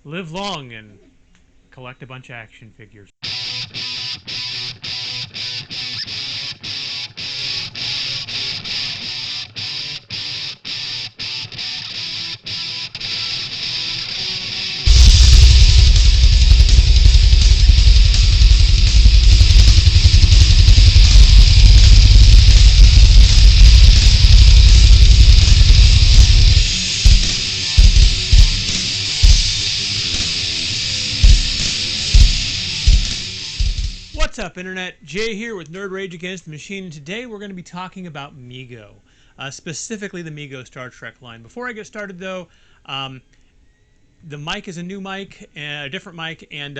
live long and collect a bunch of action figures. What's up, Internet? Jay here with Nerd Rage Against the Machine, and today we're going to be talking about Mego, specifically the Mego Star Trek line. Before I get started, though, the mic is a new mic, a different mic, and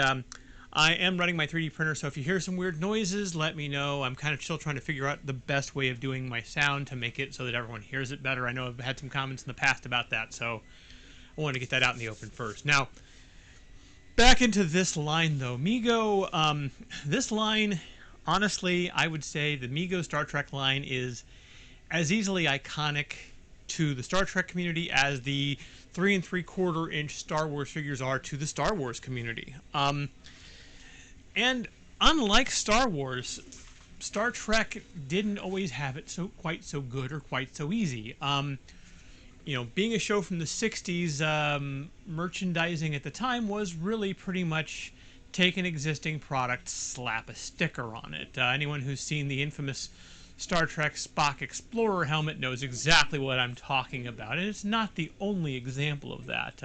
I am running my 3D printer, so if you hear some weird noises, let me know. I'm kind of still trying to figure out the best way of doing my sound to make it so that everyone hears it better. I know I've had some comments in the past about that, so I wanted to get that out in the open first. Now, back into this line, though. Mego, this line, honestly, I would say the Mego Star Trek line is as easily iconic to the Star Trek community as the 3 3/4 inch Star Wars figures are to the Star Wars community. And unlike Star Wars, Star Trek didn't always have it quite so good or quite so easy. You know, being a show from the 60s, merchandising at the time was really pretty much take an existing product, slap a sticker on it. Anyone who's seen the infamous Star Trek Spock Explorer helmet knows exactly what I'm talking about, and it's not the only example of that.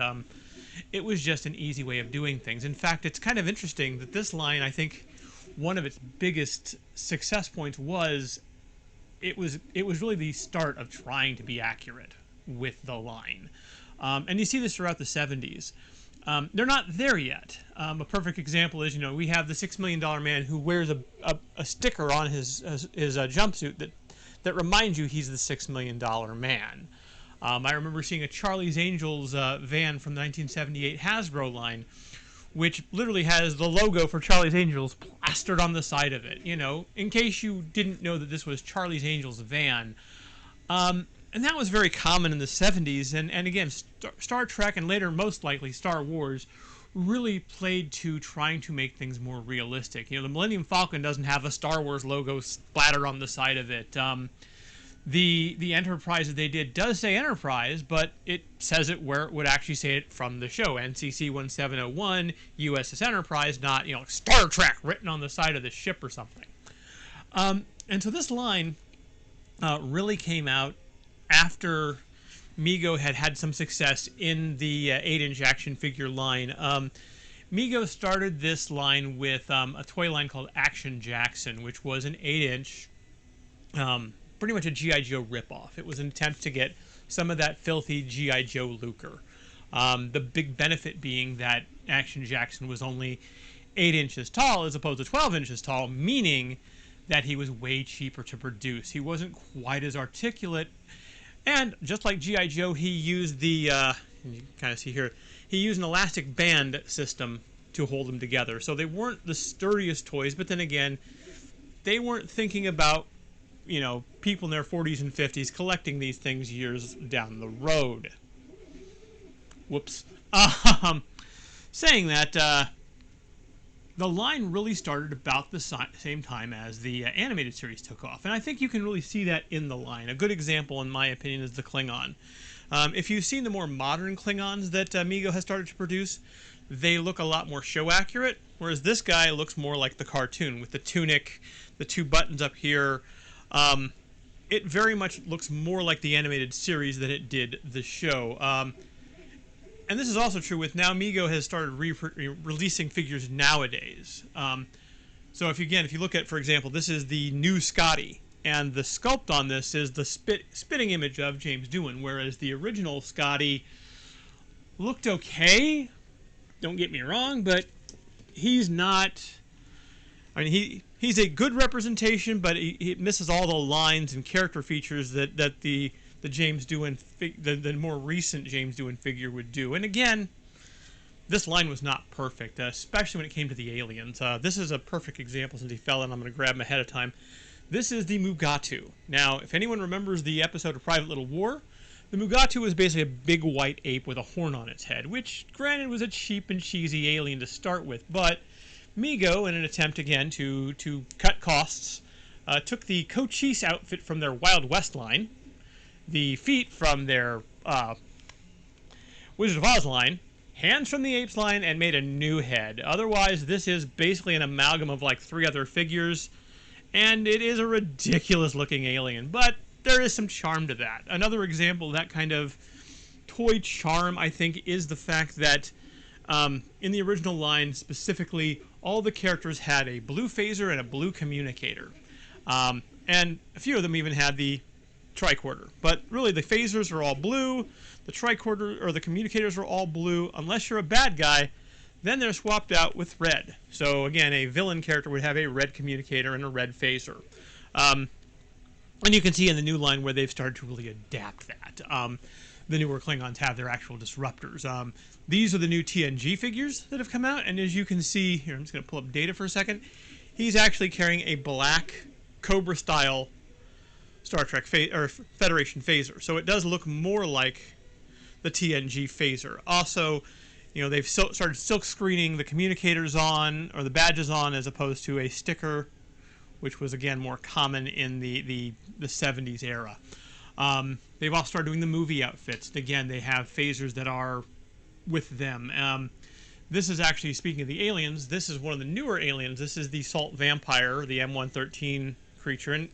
It was just an easy way of doing things. In fact, it's kind of interesting that this line, I think, one of its biggest success points was it was really the start of trying to be accurate with the line. And you see this throughout the 70s. They're not there yet. A perfect example is, you know, we have the $6 Million Man who wears a sticker on his jumpsuit that reminds you he's the $6 Million Man. I remember seeing a Charlie's Angels van from the 1978 Hasbro line, which literally has the logo for Charlie's Angels plastered on the side of it. You know, in case you didn't know that this was Charlie's Angels van. And that was very common in the 70s, and again, Star Trek, and later most likely Star Wars, really played to trying to make things more realistic. You know, the Millennium Falcon doesn't have a Star Wars logo splattered on the side of it. The Enterprise that they did does say Enterprise, but it says it where it would actually say it from the show. NCC 1701, USS Enterprise, not, you know, Star Trek written on the side of the ship or something. And so this line really came out after Mego had some success in the 8-inch action figure line. Mego started this line with a toy line called Action Jackson, which was an 8-inch, pretty much a G.I. Joe ripoff. It was an attempt to get some of that filthy G.I. Joe lucre. The big benefit being that Action Jackson was only 8 inches tall as opposed to 12 inches tall, meaning that he was way cheaper to produce. He wasn't quite as articulate. And just like G.I. Joe, he used the, you can kind of see here, he used an elastic band system to hold them together. So they weren't the sturdiest toys, but then again, they weren't thinking about, you know, people in their 40s and 50s collecting these things years down the road. Whoops. Saying that, the line really started about the same time as the animated series took off. And I think you can really see that in the line. A good example, in my opinion, is the Klingon. If you've seen the more modern Klingons that Mego has started to produce, they look a lot more show accurate, whereas this guy looks more like the cartoon with the tunic, the 2 buttons up here. It very much looks more like the animated series than it did the show. And this is also true with now Mego has started releasing figures nowadays. So if you look at, for example, this is the new Scotty, and the sculpt on this is the spitting image of James Doohan, whereas the original Scotty looked okay. Don't get me wrong, but he's not. I mean, he's a good representation, but he misses all the lines and character features that the James Doohan, the more recent James Doohan figure would do. And again, this line was not perfect, especially when it came to the aliens. This is a perfect example since he fell in. I'm going to grab him ahead of time. This is the Mugatu. Now, if anyone remembers the episode of Private Little War, The Mugatu was basically a big white ape with a horn on its head, which, granted, was a cheap and cheesy alien to start with, but Mego, in an attempt again to cut costs, took the Cochise outfit from their Wild West line, the feet from their Wizard of Oz line, hands from the Apes line, and made a new head. Otherwise, this is basically an amalgam of like 3 other figures, and it is a ridiculous looking alien, but there is some charm to that. Another example of that kind of toy charm, I think, is the fact that in the original line specifically, all the characters had a blue phaser and a blue communicator. And a few of them even had the tricorder. But really, the phasers are all blue, the tricorder or the communicators are all blue. Unless you're a bad guy, then they're swapped out with red. So again, a villain character would have a red communicator and a red phaser. And you can see in the new line where they've started to really adapt that. The newer Klingons have their actual disruptors. These are the new TNG figures that have come out, and as you can see, here, I'm just going to pull up data for a second. He's actually carrying a black Cobra-style Star Trek Federation phaser, so it does look more like the TNG phaser. Also, you know, they've started silk screening the communicators on, or the badges on, as opposed to a sticker, which was again more common in the 70s era. They've also started doing the movie outfits. Again, they have phasers that are with them. This is actually, speaking of the aliens, this is one of the newer aliens. This is the Salt Vampire, the M113 creature. And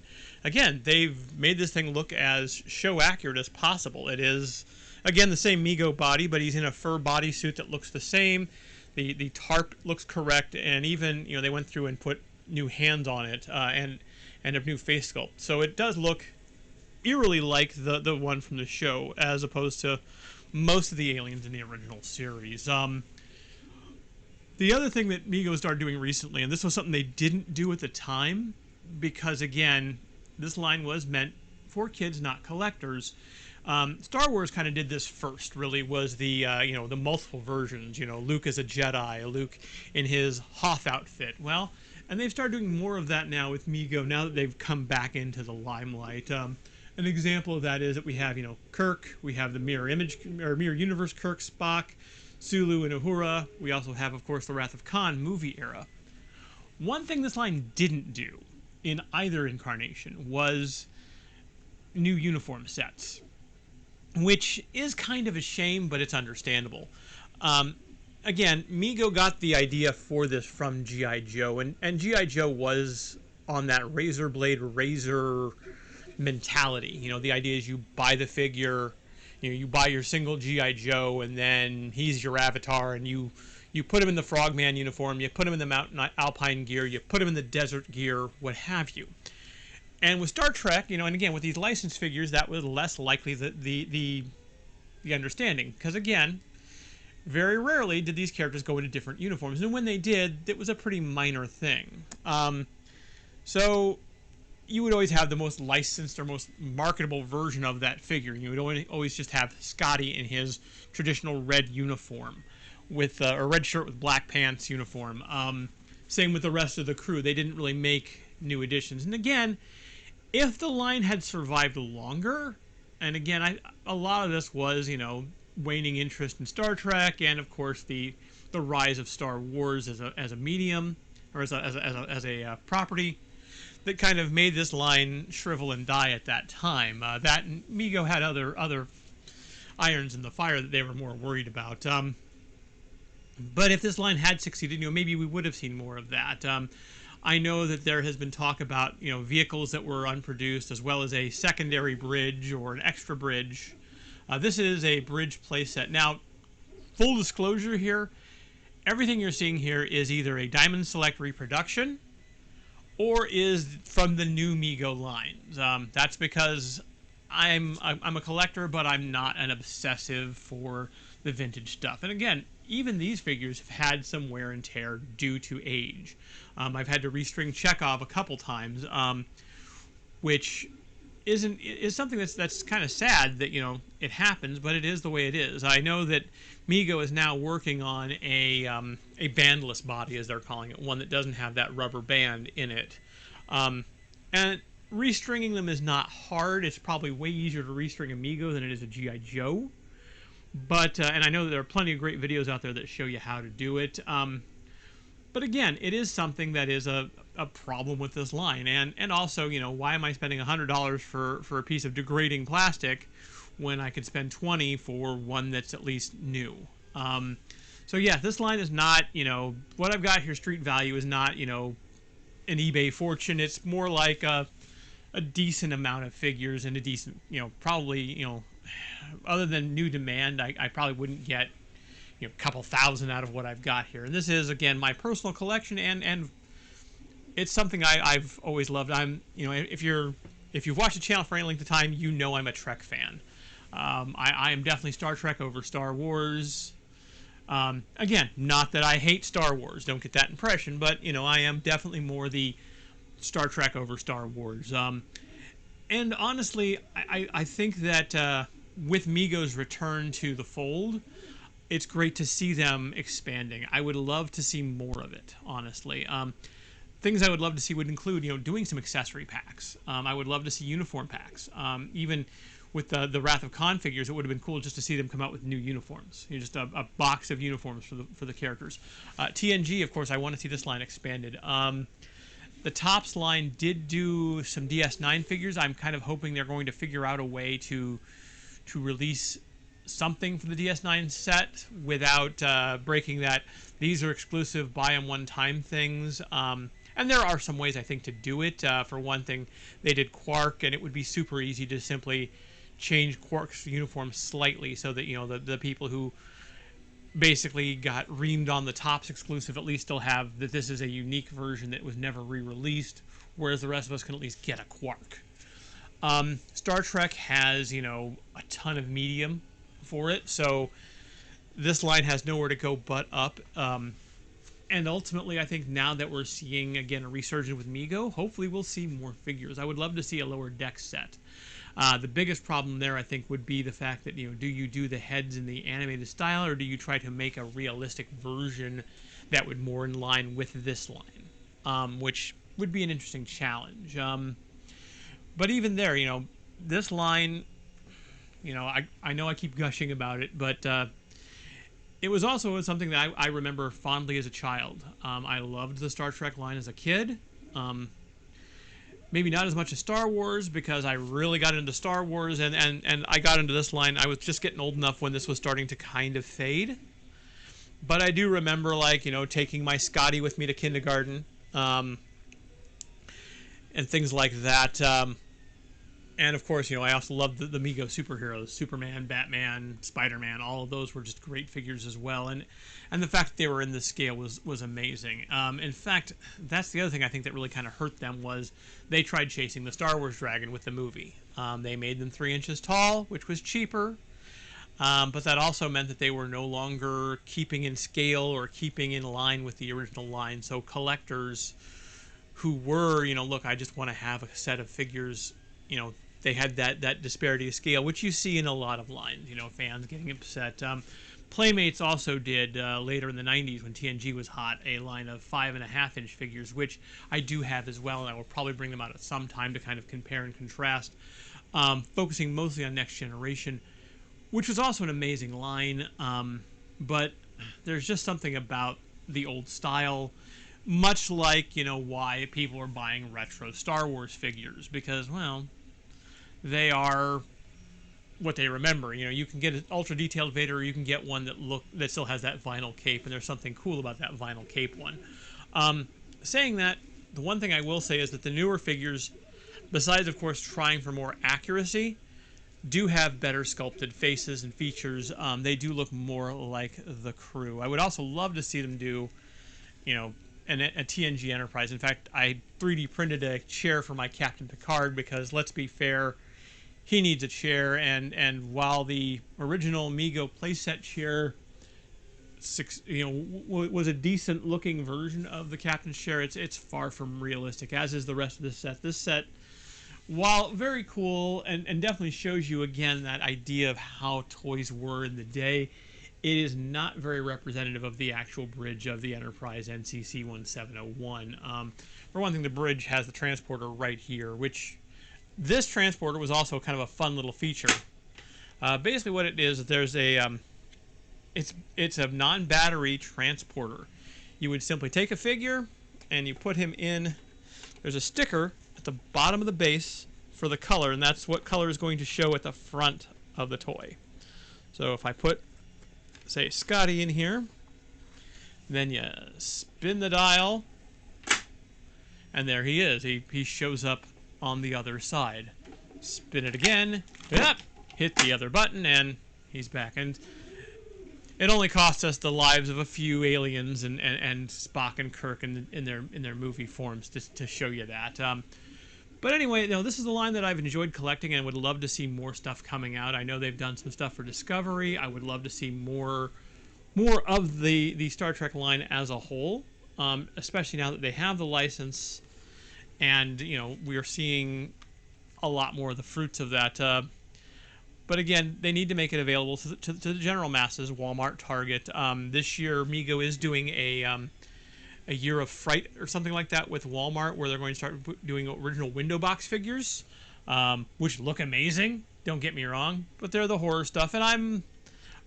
again, they've made this thing look as show accurate as possible. It is, again, the same Mego body, but he's in a fur bodysuit that looks the same. The tarp looks correct, and even, you know, they went through and put new hands on it and a new face sculpt. So it does look eerily like the one from the show, as opposed to most of the aliens in the original series. The other thing that Mego started doing recently, and this was something they didn't do at the time, because again, this line was meant for kids, not collectors. Star Wars kind of did this first, really, was the the multiple versions. You know, Luke as a Jedi, Luke in his Hoth outfit. Well, and they've started doing more of that now with Mego, now that they've come back into the limelight. An example of that is that we have, you know, Kirk, we have the Mirror Universe Kirk, Spock, Sulu, and Uhura. We also have, of course, the Wrath of Khan movie era. One thing this line didn't do in either incarnation was new uniform sets, which is kind of a shame, but it's understandable. Again, Mego got the idea for this from G.I. Joe, and G.I. Joe was on that razor blade, razor mentality. You know, the idea is you buy the figure, you know, you buy your single G.I. Joe, and then he's your avatar, and you put him in the Frogman uniform, you put him in the mountain alpine gear, you put him in the desert gear, what have you. And with Star Trek, you know, and again, with these licensed figures, that was less likely the understanding. Because again, very rarely did these characters go into different uniforms. And when they did, it was a pretty minor thing. So you would always have the most licensed or most marketable version of that figure. You would always just have Scotty in his traditional red uniform, with a red shirt with black pants uniform. Same with the rest of the crew. They didn't really make new additions. And again, if the line had survived longer, and again, a lot of this was, you know, waning interest in Star Trek, and of course the rise of Star Wars as a medium, or as a property, that kind of made this line shrivel and die at that time. That and Mego had other irons in the fire that they were more worried about. But if this line had succeeded, you know, maybe we would have seen more of that. I know that there has been talk about, you know, vehicles that were unproduced, as well as a secondary bridge or an extra bridge. This is a bridge playset. Now, full disclosure here, everything you're seeing here is either a Diamond Select reproduction or is from the new Mego lines. That's because I'm a collector, but I'm not an obsessive for the vintage stuff. And again, even these figures have had some wear and tear due to age. I've had to restring Chekhov a couple times, which is something that's kind of sad that, you know, it happens, but it is the way it is. I know that Mego is now working on a bandless body, as they're calling it, one that doesn't have that rubber band in it. And Restringing them is not hard. It's probably way easier to restring a Mego than it is a G.I. Joe. But, and I know that there are plenty of great videos out there that show you how to do it. But again, it is something that is a problem with this line. And also, you know, why am I spending $100 for a piece of degrading plastic when I could spend $20 for one that's at least new? So yeah, this line is not, you know, what I've got here, street value, is not, you know, an eBay fortune. It's more like a decent amount of figures and a decent, you know, probably, you know, other than new demand, I probably wouldn't get, you know, a couple thousand out of what I've got here. And this is, again, my personal collection, and it's something I've always loved. I'm, you know, if you've watched the channel for any length of time, you know I'm a Trek fan. I am definitely Star Trek over Star Wars. Again, not that I hate Star Wars, don't get that impression, but, you know, I am definitely more the Star Trek over Star Wars. And honestly, I think that with Mego's return to the fold, it's great to see them expanding. I would love to see more of it, honestly. Things I would love to see would include, you know, doing some accessory packs. I would love to see uniform packs. Even with the Wrath of Khan figures, it would have been cool just to see them come out with new uniforms. You know, just a box of uniforms for the characters. TNG, of course, I want to see this line expanded. The Topps line did do some DS9 figures. I'm kind of hoping they're going to figure out a way to release something for the DS9 set without breaking that these are exclusive buy them one time things. And there are some ways, I think, to do it. For one thing, they did Quark, and it would be super easy to simply change Quark's uniform slightly so that, you know, the people who basically got reamed on the Topps exclusive at least still have that this is a unique version that was never re-released, whereas the rest of us can at least get a Quark. Star Trek has, you know, a ton of medium for it, so this line has nowhere to go but up. And ultimately, I think now that we're seeing, again, a resurgence with Mego, hopefully we'll see more figures. I would love to see a lower deck set. The biggest problem there, I think, would be the fact that, you know, do you do the heads in the animated style, or do you try to make a realistic version that would more in line with this line, which would be an interesting challenge. But even there, you know, this line, you know, I know I keep gushing about it, but it was also something that I remember fondly as a child. I loved the Star Trek line as a kid. Maybe not as much as Star Wars, because I really got into Star Wars, and I got into this line. I was just getting old enough when this was starting to kind of fade. But I do remember, like, you know, taking my Scotty with me to kindergarten, and things like that. And of course, you know, I also loved the Mego superheroes, Superman, Batman, Spider-Man. All of those were just great figures as well. And the fact that they were in this scale was amazing. In fact, that's the other thing I think that really kind of hurt them, was they tried chasing the Star Wars Dragon with the movie. They made them 3 inches tall, which was cheaper. But that also meant that they were no longer keeping in scale or keeping in line with the original line. So collectors who were, you know, look, I just want to have a set of figures, you know, they had that disparity of scale, which you see in a lot of lines, you know, fans getting upset. Playmates also did, later in the 90s when TNG was hot, a line of 5.5-inch figures, which I do have as well, and I will probably bring them out at some time to kind of compare and contrast, focusing mostly on Next Generation, which was also an amazing line, but there's just something about the old style, much like, you know, why people are buying retro Star Wars figures, because, well, they are what they remember. You know, you can get an ultra detailed Vader, or you can get one that still has that vinyl cape, and there's something cool about that vinyl cape one. Saying that, the one thing I will say is that the newer figures, besides of course trying for more accuracy, do have better sculpted faces and features. They do look more like the crew. I would also love to see them do, you know, a TNG Enterprise. In fact, I 3D printed a chair for my Captain Picard, because let's be fair, he needs a chair, and while the original Mego playset chair, you know, was a decent looking version of the Captain's chair, it's far from realistic, as is the rest of this set. This set, while very cool and definitely shows you again that idea of how toys were in the day, it is not very representative of the actual bridge of the Enterprise NCC 1701. For one thing, the bridge has the transporter right here, which this transporter was also kind of a fun little feature. Basically, what it is, there's a it's a non-battery transporter. You would simply take a figure and you put him in. There's a sticker at the bottom of the base for the color, and that's what color is going to show at the front of the toy. So if I put, say, Scotty in here, then you spin the dial, and there he is. He shows up on the other side. Spin it again, yep, hit the other button, and he's back. And it only cost us the lives of a few aliens and Spock and Kirk in their movie forms to show you that. But anyway, this is a line that I've enjoyed collecting and would love to see more stuff coming out. I know they've done some stuff for Discovery. I would love to see more of the Star Trek line as a whole, especially now that they have the license, and we are seeing a lot more of the fruits of that. But again, they need to make it available to the general masses, Walmart, Target. This year, Mego is doing a year of fright or something like that with Walmart, where they're going to start doing original window box figures, which look amazing. Don't get me wrong, but they're the horror stuff, and I'm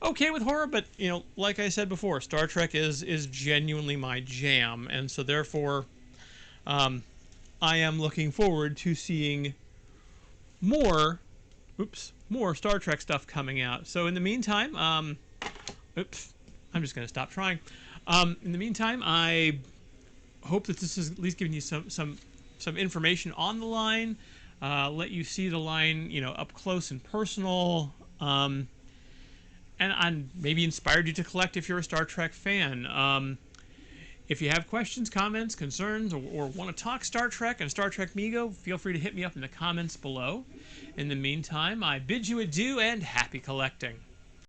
okay with horror. But like I said before, Star Trek is genuinely my jam, and so therefore, I am looking forward to seeing more Star Trek stuff coming out. So in the meantime, I'm just going to stop trying. In the meantime, I hope that this is at least giving you some information on the line, let you see the line, up close and personal, and maybe inspired you to collect if you're a Star Trek fan. If you have questions, comments, concerns, or want to talk Star Trek and Star Trek Mego, feel free to hit me up in the comments below. In the meantime, I bid you adieu and happy collecting.